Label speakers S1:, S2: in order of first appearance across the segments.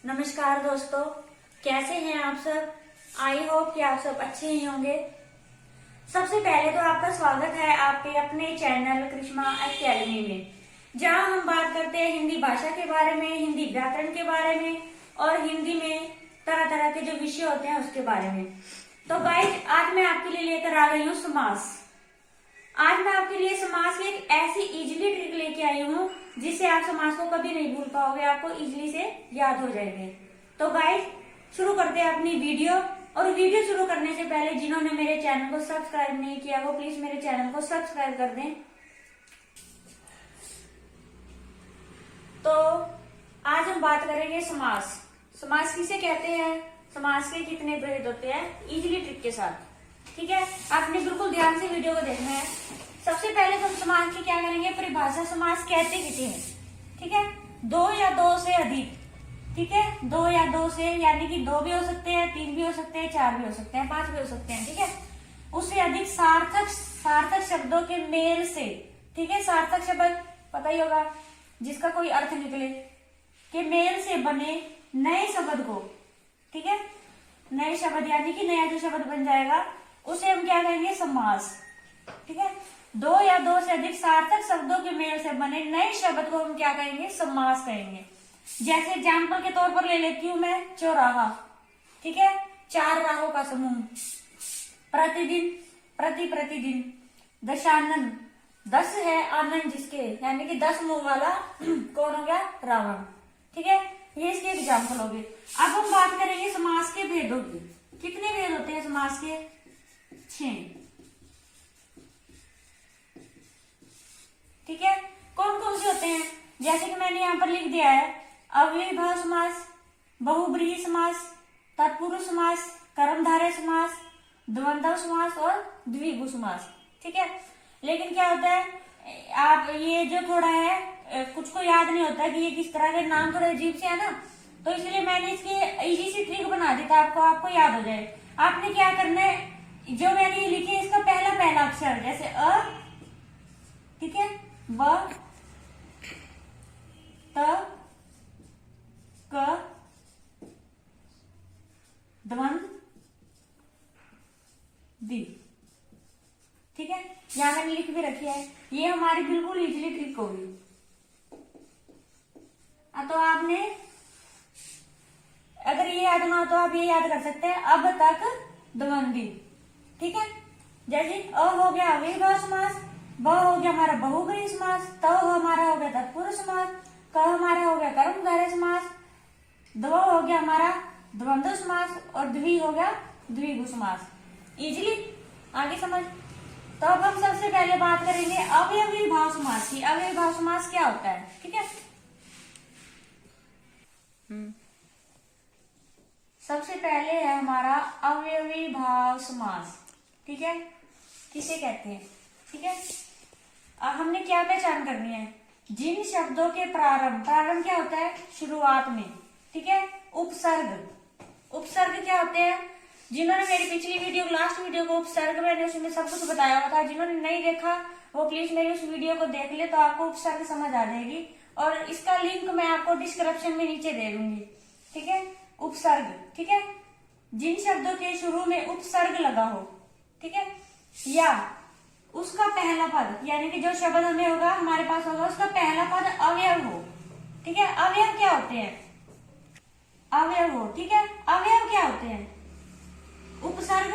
S1: नमस्कार दोस्तों, कैसे हैं आप सब। आई होप कि आप सब अच्छे ही होंगे। सबसे पहले तो आपका स्वागत है आपके अपने चैनल करिश्मा एकेडमी में, जहां हम बात करते हैं हिंदी भाषा के बारे में, हिंदी व्याकरण के बारे में और हिंदी में तरह तरह के जो विषय होते हैं उसके बारे में। तो गाइस, आज मैं आपके लिए लेकर आ गई हूँ समास। आज मैं आपके लिए समास की एक ऐसी इजीली ट्रिक लेके आई हूँ जिससे आप समास को कभी नहीं भूल पाओगे, आपको इजीली से याद हो जाएंगे। तो गाइस, शुरू करते हैं अपनी वीडियो। और वीडियो शुरू करने से पहले जिन्होंने मेरे चैनल को सब्सक्राइब नहीं किया वो प्लीज मेरे चैनल को सब्सक्राइब कर दें। तो आज हम बात करेंगे समास। समास किसे कहते हैं, समास के कितने भेद होते हैं, इजीली ट्रिक के साथ। ठीक है, आपने बिल्कुल ध्यान से वीडियो को देखना है। सबसे पहले तो समास की क्या करेंगे, परिभाषा। समास कहते किसे हैं, ठीक है, दो या दो से अधिक। ठीक है, दो या दो से, यानी कि दो भी हो सकते हैं, तीन भी हो सकते हैं, चार भी हो सकते हैं, पांच भी हो सकते हैं। ठीक है, उससे अधिक सार्थक शब्दों के मेल से। ठीक है, सार्थक शब्द पता ही होगा, जिसका कोई अर्थ निकले, के मेल से बने नए शब्द को। ठीक है, नए शब्द यानी कि नया जो शब्द बन जाएगा उसे हम क्या कहेंगे, समास। ठीक है, दो या दो से अधिक सार्थक शब्दों के मेल से बने नए शब्द को हम क्या कहेंगे, समास कहेंगे। जैसे एग्जाम्पल के तौर पर ले लेती हूं मैं, चौराहा। ठीक है, चार राहों का समूह। प्रतिदिन, प्रतिदिन। दशानन, 10 है आनंद जिसके, यानी कि 10 मुंह वाला कौन हो गया, रावण। ठीक है, ये इसके एग्जाम्पल हो गए। अब हम बात करेंगे समास के भेदों की। कितने भेद होते हैं समास के, 6। ठीक है, कौन कौन से होते हैं, जैसे कि मैंने यहाँ पर लिख दिया है, अव्ययीभाव समास, बहुब्रीहि समास, तत्पुरुष समास, कर्मधारय समास, द्वंद्व समास और द्विगु समास। ठीक है, लेकिन क्या होता है, आप ये जो थोड़ा है कुछ को याद नहीं होता कि ये किस तरह के नाम थोड़े अजीब से है ना, तो इसलिए मैंने इसकी इजी सी ट्रिक बना दी था आपको याद हो जाए। आपने क्या करना है, जो मैंने ये लिखे इसका पहला अक्षर, जैसे अ, ठीक है, ब, त, क, द्वंद, दि। ठीक है, यहां मैंने लिख भी रखी है, ये हमारी बिल्कुल इजीली ट्रिक होगी। तो आपने अगर ये याद ना हो तो आप ये याद कर सकते हैं, अब तक द्वंद्वी। ठीक है, जैसे अ हो गया अव्ययीभाव समास, ब हो गया हमारा बहुब्रीहि समास, त हमारा हो गया तत्पुरुष समास, क हमारा हो गया कर्मधारय समास, द्व हो गया हमारा द्वंद्व समास और द्वि हो गया द्विगु समास। इजीली आगे समझ। तो अब हम सबसे पहले बात करेंगे अव्ययीभाव समास की। अव्ययीभाव समास क्या होता है, ठीक है। सबसे पहले है हमारा अव्ययीभाव समास। ठीक है, किसे कहते हैं, ठीक है। अब हमने क्या पहचान करनी है, जिन शब्दों के प्रारंभ क्या होता है, शुरुआत में। ठीक है, उपसर्ग क्या होते हैं, जिन्होंने मेरी पिछली वीडियो, लास्ट वीडियो को उपसर्ग, मैंने उसमें सब कुछ बताया हुआ था, जिन्होंने नहीं देखा वो प्लीज मेरी उस वीडियो को देख ले, तो आपको उपसर्ग समझ आ जाएगी। और इसका लिंक मैं आपको डिस्क्रिप्शन में नीचे दे दूंगी। ठीक है, उपसर्ग, ठीक है, जिन शब्दों के शुरू में उपसर्ग लगा हो, ठीक है, या उसका पहला पद, यानी कि जो शब्द हमें होगा, हमारे पास होगा, उसका पहला पद अवयव हो। ठीक है, अवयव क्या होते हैं, अवयव हो। ठीक है, अवयव क्या होते हैं, उपसर्ग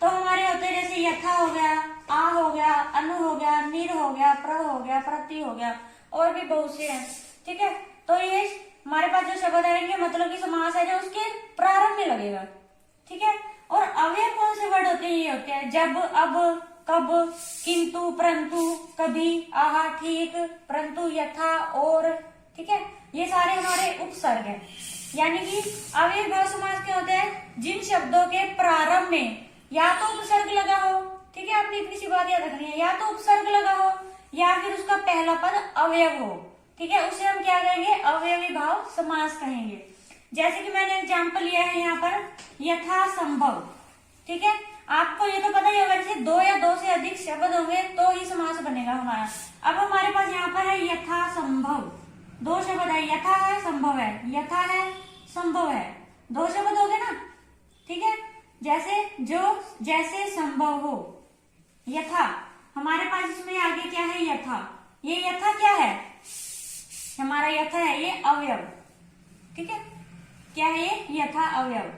S1: तो हमारे होते हैं, जैसे यथा हो गया, आ हो गया, अनु हो गया, निर हो गया, प्र हो गया, प्रति हो गया, और भी बहुत से हैं। ठीक है, तो ये हमारे पास जो शब्द आएंगे, मतलब कि समास है जो उसके प्रारंभ में लगेगा। ठीक है, और अवयव कौन से वर्ड होते हैं, ये होते हैं जब, अब, कब, किंतु, परंतु, कभी, आहा, ठीक, परंतु, यथा, और। ठीक है, ये सारे हमारे उपसर्ग हैं। यानी कि अव्ययीभाव समास क्या होते हैं, जिन शब्दों के प्रारंभ में या तो उपसर्ग लगा हो, ठीक है, आपने इतनी सी बात याद रखनी है, या तो उपसर्ग लगा हो या फिर उसका पहला पद अवयव हो। ठीक है, उसे हम क्या कहेंगे, अव्ययीभाव समास कहेंगे। जैसे कि मैंने एग्जाम्पल लिया है यहाँ पर, यथा संभव। ठीक है, आपको ये तो पता ही होगा, जैसे दो या दो से अधिक शब्द होंगे तो ही समास बनेगा हमारा। अब हमारे पास यहाँ पर है यथा संभव, दो शब्द है, यथा है, संभव है। यथा है संभव है। दो शब्द हो गए ना, ठीक है। जैसे जो, जैसे संभव हो, यथा। हमारे पास इसमें आगे क्या है, यथा। ये यथा क्या है, हमारा यथा है ये अवयव, ठीक है। क्या है ये, यथा अवयव।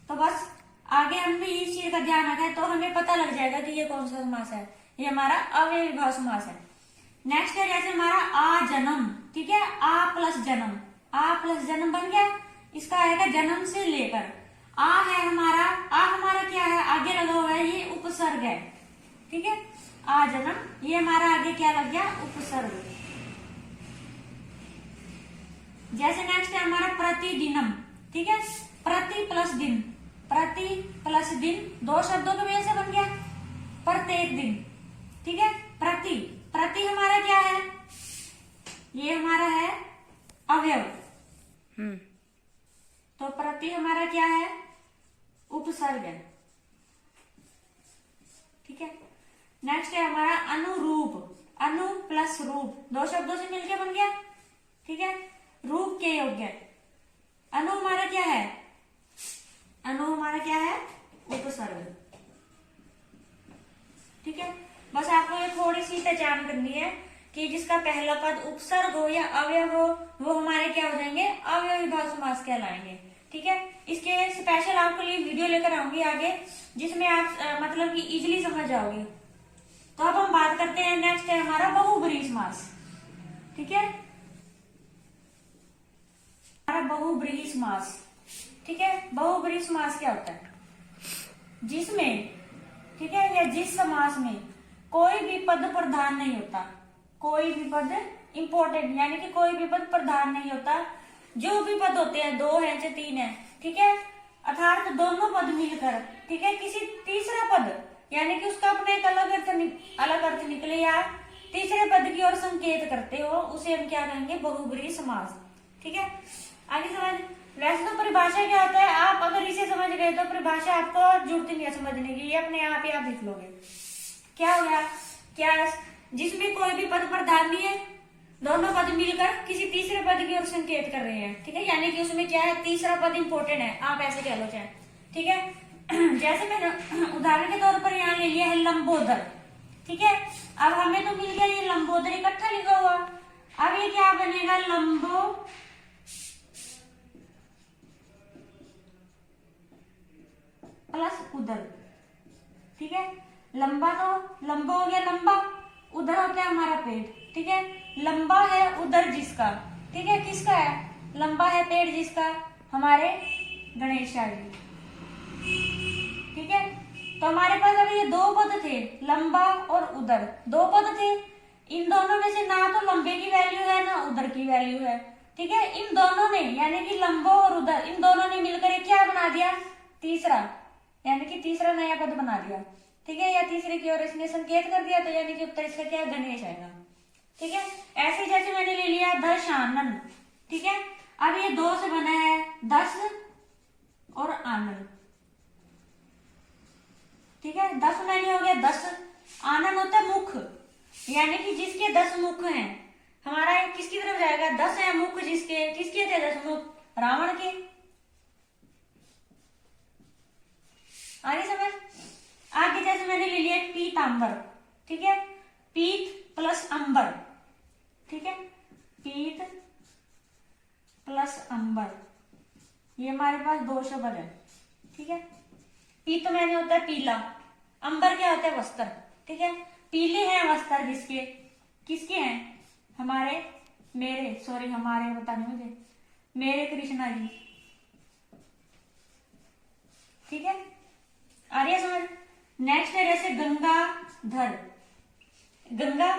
S1: तो बस आगे हमने इस चीज का ध्यान रखा है तो हमें पता लग जाएगा कि ये कौन सा समास है, ये हमारा अव्ययी भाव समास है। नेक्स्ट है जैसे हमारा आ जन्म, ठीक है। आ प्लस जन्म, आ प्लस जन्म बन गया। इसका आएगा जन्म से लेकर। आ है हमारा, आ हमारा क्या है, आगे लगा हुआ है, ये उपसर्ग है, ठीक है। आ जन्म, ये हमारा आगे क्या लग गया, उपसर्ग। जैसे नेक्स्ट है हमारा प्रतिदिनम, ठीक है। प्रति प्लस दिन, प्रति प्लस दिन, दो शब्दों की वजह से बन गया प्रत्येक दिन, ठीक है। प्रति, प्रति हमारा क्या है, ये हमारा है अवयव। तो प्रति हमारा क्या है, उपसर्ग है, ठीक है। नेक्स्ट है हमारा अनुरूप, अनु प्लस रूप, दो शब्दों से मिलकर बन गया, ठीक है। रूप के योग्य। अनु हमारा क्या है, अनु हमारा क्या है, उपसर्ग, ठीक है। बस आपको ये थोड़ी सी पहचान करनी है कि जिसका पहला पद उपसर्ग हो या अवयव हो वो हमारे क्या हो जाएंगे, अव्ययी भाव समास कहलाएंगे, ठीक है। इसके स्पेशल आपके लिए वीडियो लेकर आऊंगी आगे, जिसमें आप मतलब कि इजीली समझ जाओगे। तो अब हम बात करते हैं, नेक्स्ट है हमारा बहुब्रीहि समास, ठीक है। हमारा बहुब्रीहि समास, ठीक है। बहुब्रीहि समास क्या होता है, जिसमें, ठीक है, या जिस समास में कोई भी पद प्रधान नहीं होता, कोई भी पद इंपॉर्टेंट, यानी कि कोई भी पद प्रधान नहीं होता। जो भी पद होते हैं, दो है चाहे तीन है, ठीक है, अर्थात दोनों पद मिलकर, ठीक है, किसी तीसरा पद यानी कि उसका अपना एक अलग अर्थ निकले या तीसरे पद की ओर संकेत करते हो, उसे हम क्या कहेंगे, बहुब्रीहि समास, ठीक है। आगे समझ, वैसे तो परिभाषा क्या होता है, आप अगर इसे समझ गए तो परिभाषा आपको जरूरत नहीं है समझने की, ये अपने आप ही आप लिख लोगे। क्या हो गया, क्या, जिसमें कोई भी पद प्रधान नहीं है, दोनों पद मिलकर किसी तीसरे पद की ओर संकेत कर रहे हैं, ठीक है। यानी कि उसमें क्या है, तीसरा पद इंपॉर्टेंट है, आप ऐसे कह लो चाहे, ठीक है। जैसे मैंने उदाहरण के तौर पर यहाँ ले लिया है लंबोदर, ठीक है। अब हमें तो मिल गया ये लंबोदर इकट्ठा लिखा हुआ, अब ये क्या बनेगा, लंबो प्लस उदर, ठीक है। लंबा तो लंबा हो गया, लंबा, उदर होता है हमारा पेट, ठीक है। लंबा है उदर जिसका, ठीक है, किसका है, लंबा है पेट जिसका, हमारे गणेशा जी, ठीक है। तो हमारे पास अभी ये दो पद थे, लंबा और उदर, दो पद थे। इन दोनों में से ना तो लंबे की वैल्यू है ना उदर की वैल्यू है, ठीक है। इन दोनों ने यानी कि लंबो और उदर, इन दोनों ने मिलकर एक क्या बना दिया, तीसरा, यानी कि तीसरा नया पद बना दिया, ठीक है। या तीसरे की ओर इसने संकेत कर दिया, तो यानी कि उत्तर इसका क्या है, गणेश आएगा, ठीक है। ऐसे जैसे मैंने ले लिया दशानन, ठीक है। अब ये दो से बना है, दस और आनन, ठीक है। दस मैंने हो गया दस, आनन होता है मुख, यानी कि जिसके 10 मुख हैं, हमारा किसकी तरफ जाएगा, 10 है मुख जिसके, किसके थे 10 मुख, रावण के। आगे समझ, आगे जैसे मैंने ले लिया पीतांबर, ठीक है। पीत प्लस अंबर, ठीक है, पीत प्लस अंबर, ये हमारे पास दो शब्द है, ठीक है। पीत तो मैंने होता है पीला, अंबर क्या होता है, वस्त्र, ठीक है। पीले हैं वस्त्र जिसके, किसके हैं, हमारे, मेरे, सॉरी हमारे बताने मुझे, मेरे कृष्णा जी, ठीक है। आर्य समझ। नेक्स्ट है जैसे गंगाधर, गंगा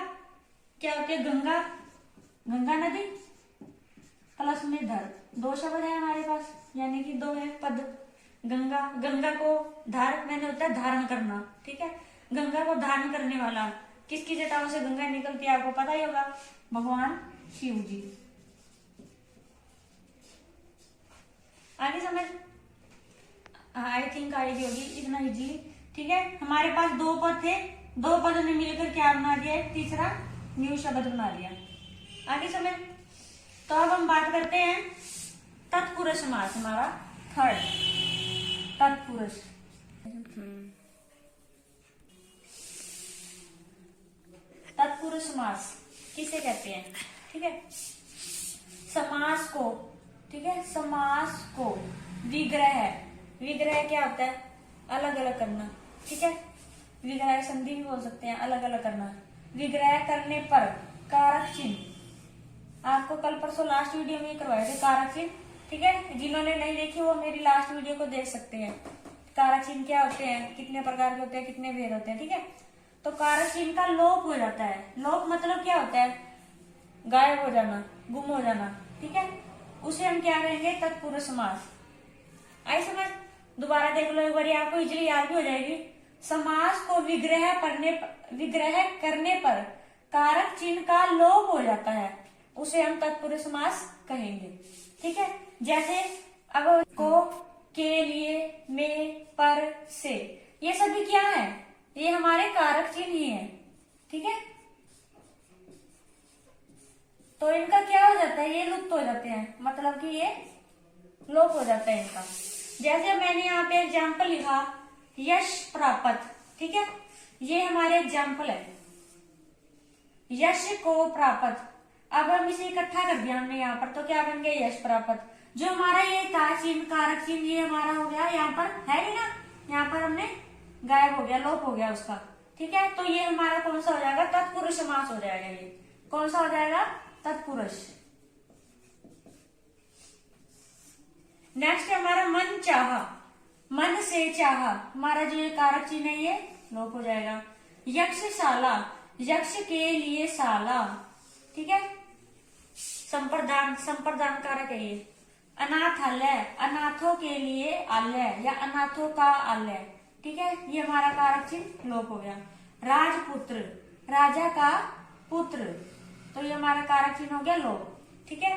S1: क्या होती है, गंगा, गंगा नदी प्लस में धर, दो शब्द है हमारे पास, यानी कि दो है पद। गंगा, गंगा को धार मैंने होता है धारण करना, ठीक है। गंगा को धारण करने वाला, किसकी जटाओं से गंगा निकलती है आपको पता ही होगा, भगवान शिव जी। आगे समझ, आई थिंक आएगी होगी, इतना इजी, ठीक है। हमारे पास दो पद थे, दो पदों ने मिलकर क्या बना दिया, एक तीसरा न्यू शब्द बना दिया। आगे समझ। तो अब हम बात करते हैं तत्पुरुष समास हमारा थर्ड, तत्पुरुष। तत्पुरुष समास किसे कहते हैं? ठीक है, समास को, ठीक है, समास को विग्रह, विग्रह क्या होता है? अलग अलग करना, ठीक है, विग्रह संधि भी बोल सकते हैं, अलग अलग करना। विग्रह करने पर कारक चिन्ह, आपको कल परसों लास्ट वीडियो में करवाए थे कारक चिन्ह, ठीक है, जिन्होंने नहीं देखी वो मेरी लास्ट वीडियो को देख सकते हैं। कारक चिन्ह क्या होते हैं, कितने प्रकार के होते हैं, कितने भेद होते हैं, ठीक है। तो कारक चिन्ह का लोप हो जाता है। लोप मतलब क्या होता है? गायब हो जाना, गुम हो जाना, ठीक है, उसे हम क्या कहेंगे? तत्पुरुष समास। आई समझ? दोबारा देख लो एक बार, आपको इजीली याद भी हो जाएगी। समास को विग्रह करने पर कारक चिन्ह का लोप हो जाता है, उसे हम तत्पुरुष समास कहेंगे, ठीक है। जैसे अब को, के लिए, में, पर, से, ये सभी क्या है? ये हमारे कारक चिन्ह ही है, ठीक है। तो इनका क्या हो जाता है? ये लुप्त हो जाते हैं, मतलब कि ये लोप हो जाता है इनका। जैसे मैंने यहाँ पे एग्जाम्पल लिखा, यश प्राप्त, ठीक है, ये हमारे एग्जाम्पल है, यश को प्राप्त। अब हम इसे इकट्ठा कर दिया हमने यहाँ पर, तो क्या बन गया? यश प्राप्त। जो हमारा ये कारक चिन्ह ये हमारा हो गया, यहाँ पर है ही ना, यहाँ पर हमने गायब हो गया, लोप हो गया उसका, ठीक है। तो ये हमारा कौन सा हो जाएगा? तत्पुरुष समास हो जाएगा। ये कौन सा हो जाएगा? तत्पुरुष। नेक्स्ट है हमारा मन चाहा, मन से चाहा, हमारा जो ये कारक चिन्ह है ये लोप हो जाएगा। यक्षशाला, यक्ष के लिए शाला, ठीक है, संप्रदान, संप्रदान कारक है ये। अनाथालय, अनाथों के लिए आलय या अनाथों का आलय, ठीक है, ये हमारा कारक चिन्ह लोप हो गया। राजपुत्र, राजा का पुत्र, तो ये हमारा कारक चिन्ह हो गया लोप, ठीक है।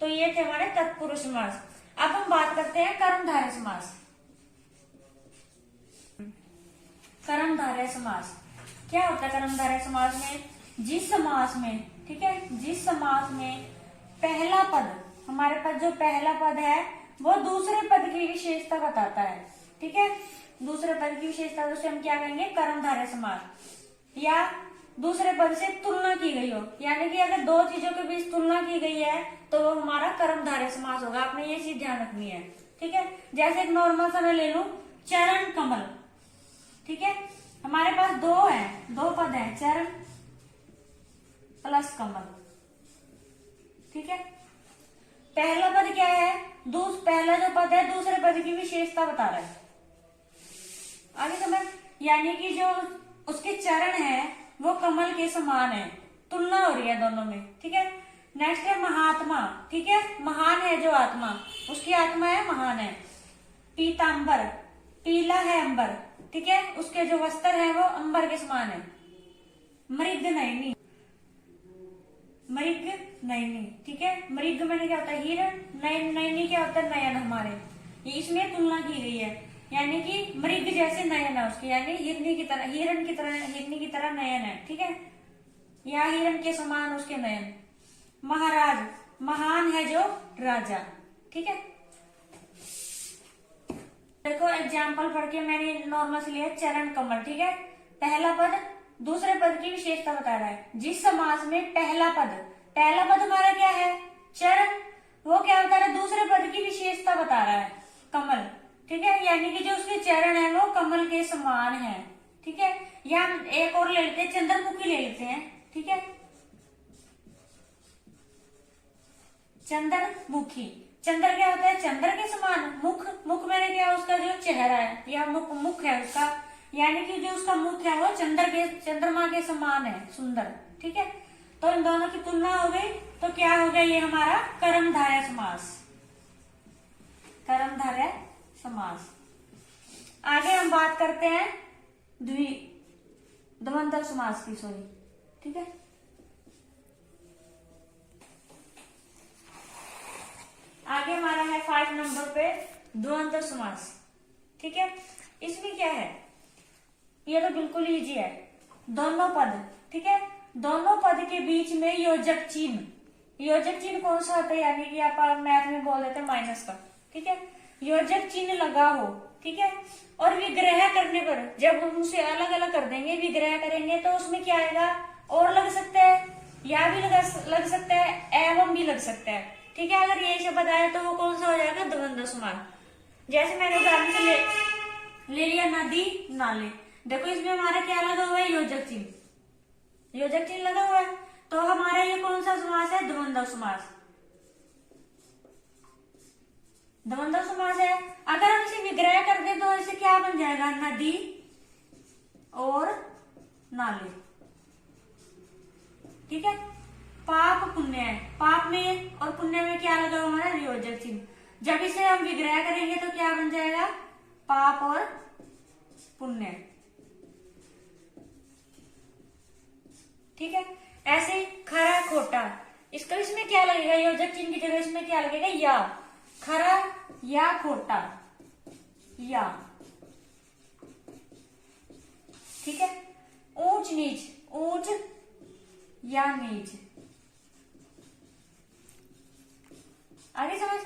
S1: तो ये थे हमारे तत्पुरुष समास। अब हम बात करते हैं कर्मधारय समास। कर्मधारय समास क्या होता है? कर्मधारय समास में जिस समास में, ठीक है, जिस समास में पहला पद, हमारे पास जो पहला पद है वो दूसरे पद की विशेषता बताता है, ठीक है, दूसरे पद की विशेषता, उसे हम क्या कहेंगे? कर्मधारय समास। या दूसरे पद से तुलना की गई हो, यानी कि अगर दो चीजों के बीच तुलना की गई है तो वो हमारा कर्मधारय समास होगा। आपने ये चीज ध्यान रखनी है, ठीक है। जैसे एक नॉर्मल सा मैं ले लूं, चरण कमल, ठीक है, हमारे पास दो है, दो पद है, चरण प्लस कमल, ठीक है। पहला पद क्या है? पहला जो पद है दूसरे पद की विशेषता बता रहा है, आगे समझ, यानी कि जो उसके चरण है वो कमल के समान है, तुलना हो रही है दोनों में, ठीक है। नेक्स्ट है महात्मा, ठीक है, महान है जो आत्मा, उसकी आत्मा है, महान है। पीतांबर, पीला है अंबर, ठीक है, उसके जो वस्त्र है वो अंबर के समान है। मृग नयनी, मृग नयनी, ठीक है, मृग मैंने क्या होता है? हिरण, नयनी क्या होता है? नयन हमारे, ये इसमें तुलना की गई है, यानी कि मृग जैसे नयन है उसके, यानी हिरनी की तरह, हिरण की तरह, हिरनी की तरह नयन है, ठीक है, या हिरण के समान उसके नयन। महाराज, महान है जो राजा, ठीक है। देखो एग्जाम्पल पढ़ के मैंने नॉर्मल से लिया, चरण कमल, ठीक है, पहला पद दूसरे पद की विशेषता बता रहा है। जिस समास में पहला पद हमारा क्या है? चरण, वो क्या बता रहा है? दूसरे पद की विशेषता बता रहा है, कमल, ठीक है, यानी कि जो उसके चरण है वो कमल के समान है, ठीक है। या हम एक और ले लेते हैं, चंद्रमुखी ले लेते हैं, ठीक है, चंद्रमुखी, चंद्र क्या होता है? चंद्र के समान। मुख मैंने क्या, उसका जो चेहरा है या मुख है उसका, यानी कि जो उसका मुख है वो चंद्रमा के समान है, सुंदर, ठीक है। तो इन दोनों की तुलना हो गई, तो क्या हो गया? ये हमारा कर्मधारय समास, कर्मधारय समास। आगे हम बात करते हैं द्वंद्व समास की, सॉरी, ठीक है। आगे हमारा है 5 नंबर पे द्वंद्व समास, ठीक है। इसमें क्या है? ये तो बिल्कुल इजी है, दोनों पद, ठीक है, दोनों पद के बीच में योजक चिन्ह, योजक चिन्ह कौन सा होता है, यानी कि आप मैथ में बोल देते हैं माइनस का, ठीक है। योजक चिन्ह लगा हो, ठीक है। और विग्रह करने पर जब हम उसे अलग अलग कर देंगे, विग्रह करेंगे तो उसमें क्या आएगा, और लग सकता है, या भी लग सकता है, एवं भी लग सकता है, ठीक है। अगर ये शब्द आए तो वो कौन सा हो जाएगा, द्वंद्व समास। जैसे मैंने उदाहरण से ले लिया नदी नाले, देखो इसमें हमारा क्या लगा हुआ है, योजक चिन्ह, योजक चिन्ह लगा हुआ है, तो हमारा ये कौन सा समास है, द्वंद्व समास, द्वंद्व समास है। अगर हम इसे विग्रह कर दें तो इसे क्या बन जाएगा, नदी और नाले, ठीक है। पाप पुण्य है, पाप में और पुण्य में क्या लगा हुआ हमारा, योजक चिन्ह। जब इसे हम विग्रह करेंगे तो क्या बन जाएगा, पाप और पुण्य, ठीक है। ऐसे खरा खोटा, इसका इसमें क्या लगेगा, योजक चिन्ह की जगह इसमें क्या लगेगा, या, खरा या खोटा, या, ठीक है। ऊंच नीच, ऊंच या नीच, आगे समझ।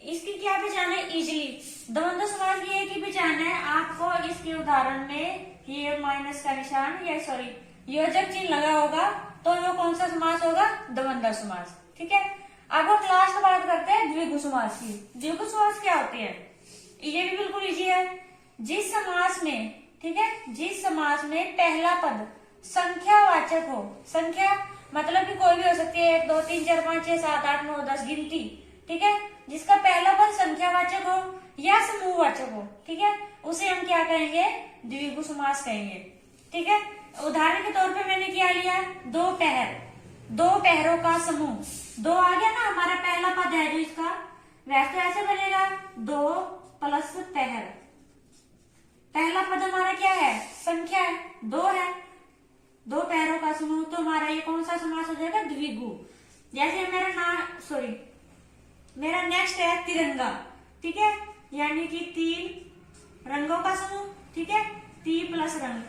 S1: इसकी क्या पहचान है, इजली द्वंद्व समास की एक ही पहचान है आपको, इसके उदाहरण में ये माइनस का निशान या सॉरी योजक चिन्ह लगा होगा तो वो कौन सा समास होगा, द्वंद्व समास, ठीक है। अब हम लास्ट बात करते हैं द्विगु समास की। द्विगु समास क्या होते हैं, ये भी बिल्कुल इजी है। जिस समास में, ठीक है, जिस समास में पहला पद संख्यावाचक हो, संख्या मतलब कि कोई भी हो सकती है, 1 2 3 4 5 6 7 8 9 10 गिनती, ठीक है। जिसका पहला पद संख्यावाचक हो या समूहवाचक हो, ठीक है, उसे हम क्या कहेंगे, द्विगु समास कहेंगे, ठीक है। उदाहरण के तौर पे मैंने क्या लिया, दो पहर, दो पहरों का समूह, दो आ गया ना हमारा पहला पद है जो इसका, वैसे ऐसे बनेगा 2 प्लस पहर, पहला पद हमारा क्या है, संख्या है, 2 है, दो पैरों का समूह, तो हमारा ये कौन सा समास हो जाएगा, द्विगु। जैसे मेरा नेक्स्ट है तिरंगा, ठीक है, यानी कि 3 रंगों का समूह, ठीक है, 3 प्लस रंग,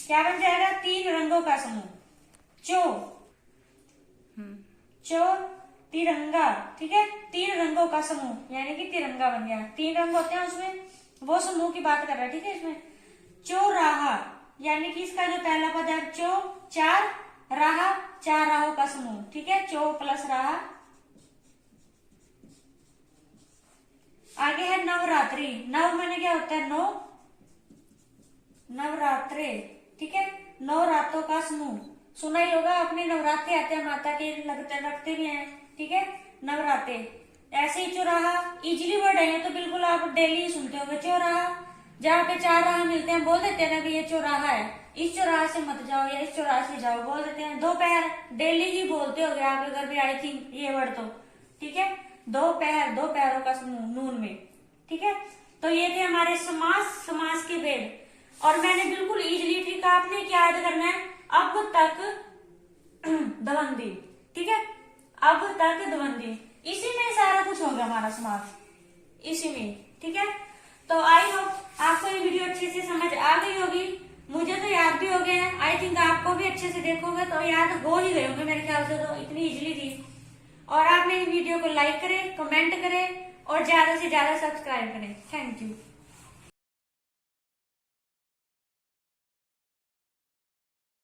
S1: क्या बन जाएगा, 3 रंगों का समूह। चो तिरंगा, ठीक है, 3 रंगों का समूह यानी कि तिरंगा बन गया। 3 रंग होते हैं उसमें, वो समूह की बात कर रहा है, ठीक है। इसमें चौराहा, यानी कि इसका जो पहला पद है चो, 4 राहा, 4 राहों का समूह, ठीक है, चो प्लस राहा। आगे है नवरात्रि, नव माने क्या होता है, 9, नवरात्रे, ठीक है, 9 रातों का समूह, सुना ही होगा आपने, नवरात्रे आते हैं माता के, लगते भी हैं, ठीक है, नवरात्रे। ऐसे ही चौराहा, इजली वर्ड है तो बिल्कुल आप डेली सुनते होंगे, चौराहा, जहाँ पे 4 राह मिलते हैं बोल देते हैं ना कि ये चौराहा है, इस चौराहे से मत जाओ या इस चौराहे से जाओ बोल देते हैं। दोपहर डेली ही बोलते होंगे आप घर भी, आई थिंक ये वर्ड तो, ठीक है, दोपहर, दो पैरों का समूह नून में, ठीक है। तो ये थे हमारे समास के भेद, और मैंने बिल्कुल इजली, ठीक है, आपने क्या याद करना है, अब तक द्वंद्वी, ठीक है, अब तक द्वंद्वी, इसी में सारा कुछ होगा हमारा समास, इसी में, ठीक है। तो आई होप आपको ये वीडियो अच्छे से समझ आ गई होगी, मुझे तो याद भी हो गए हैं, आई थिंक आपको भी अच्छे से देखोगे तो याद हो ही गए होंगे मेरे ख्याल से, तो इतनी इजीली थी। और आप मेरी वीडियो को लाइक करें, कमेंट करें और ज्यादा से ज्यादा सब्सक्राइब करें। Thank you.